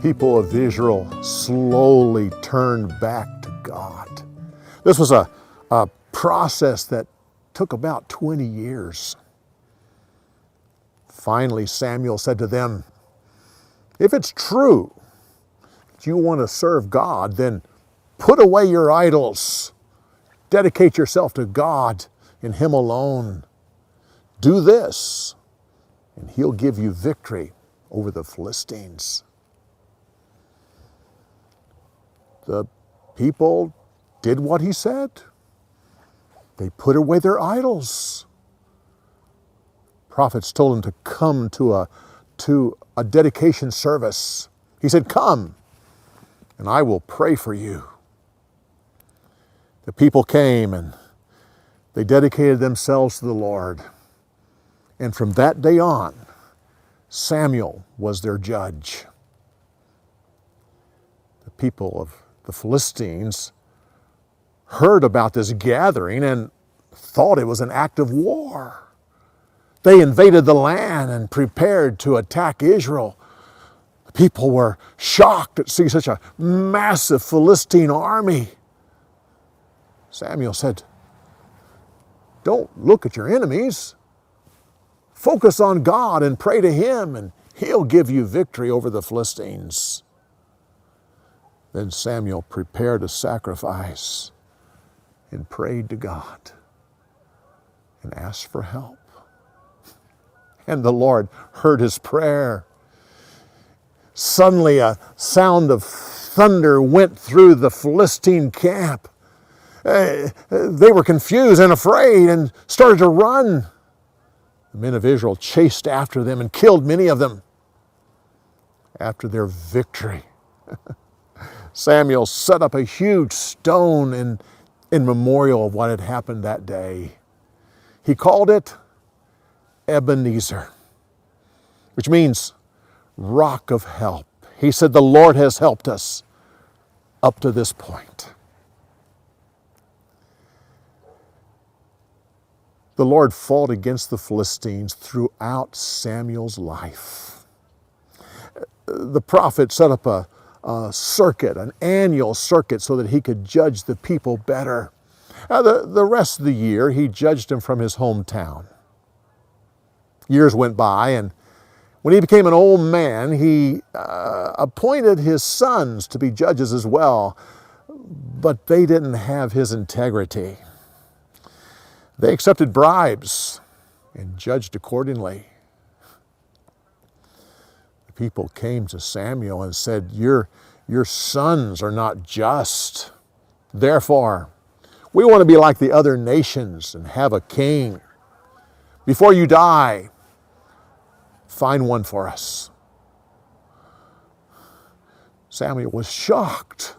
people of Israel slowly turned back to God. This was a process that took about 20 years. Finally, Samuel said to them, if it's true that you want to serve God, then put away your idols. Dedicate yourself to God and Him alone. Do this, and He'll give you victory over the Philistines. The people did what he said. They put away their idols. Prophets told him to come to a dedication service. He said, come, and I will pray for you. The people came and they dedicated themselves to the Lord. And from that day on, Samuel was their judge. The people of the Philistines heard about this gathering and thought it was an act of war. They invaded the land and prepared to attack Israel. The people were shocked to see such a massive Philistine army. Samuel said, don't look at your enemies. Focus on God and pray to Him, and He'll give you victory over the Philistines. Then Samuel prepared a sacrifice and prayed to God and asked for help. And the Lord heard his prayer. Suddenly a sound of thunder went through the Philistine camp. They were confused and afraid and started to run. The men of Israel chased after them and killed many of them. After their victory, Samuel set up a huge stone in memorial of what had happened that day. He called it Ebenezer, which means rock of help. He said, the Lord has helped us up to this point. The Lord fought against the Philistines throughout Samuel's life. The prophet set up a circuit, an annual circuit, so that he could judge the people better. The rest of the year, he judged them from his hometown. Years went by, and when he became an old man, he appointed his sons to be judges as well, but they didn't have his integrity. They accepted bribes and judged accordingly. The people came to Samuel and said, your sons are not just. Therefore, we want to be like the other nations and have a king. Before you die, find one for us. Samuel was shocked.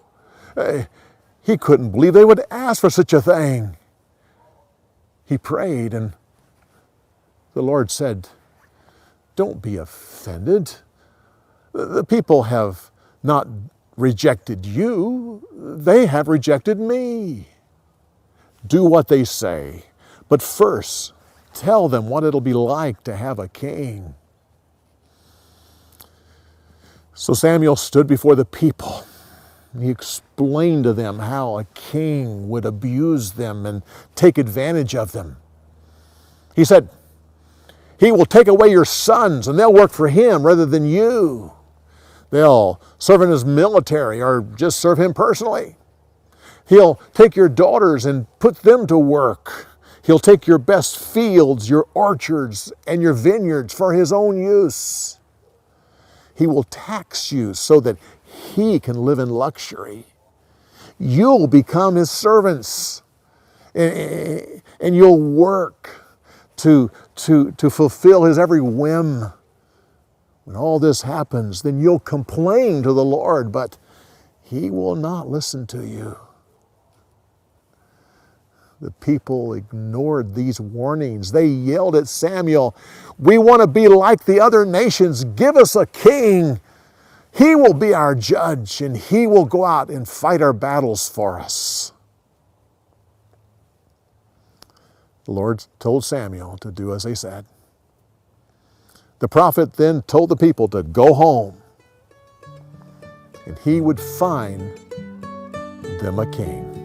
He couldn't believe they would ask for such a thing. He prayed, and the Lord said, don't be offended. The people have not rejected you. They have rejected me. Do what they say, but first tell them what it'll be like to have a king. So Samuel stood before the people. He explained to them how a king would abuse them and take advantage of them. He said, he will take away your sons and they'll work for him rather than you. They'll serve in his military or just serve him personally. He'll take your daughters and put them to work. He'll take your best fields, your orchards, and your vineyards for his own use. He will tax you so that he can live in luxury. You'll become his servants, and you'll work to fulfill his every whim. When all this happens, then you'll complain to the Lord, but he will not listen to you. The people ignored these warnings. They yelled at Samuel, we want to be like the other nations. Give us a king. He will be our judge, and he will go out and fight our battles for us. The Lord told Samuel to do as they said. The prophet then told the people to go home. and he would find them a king.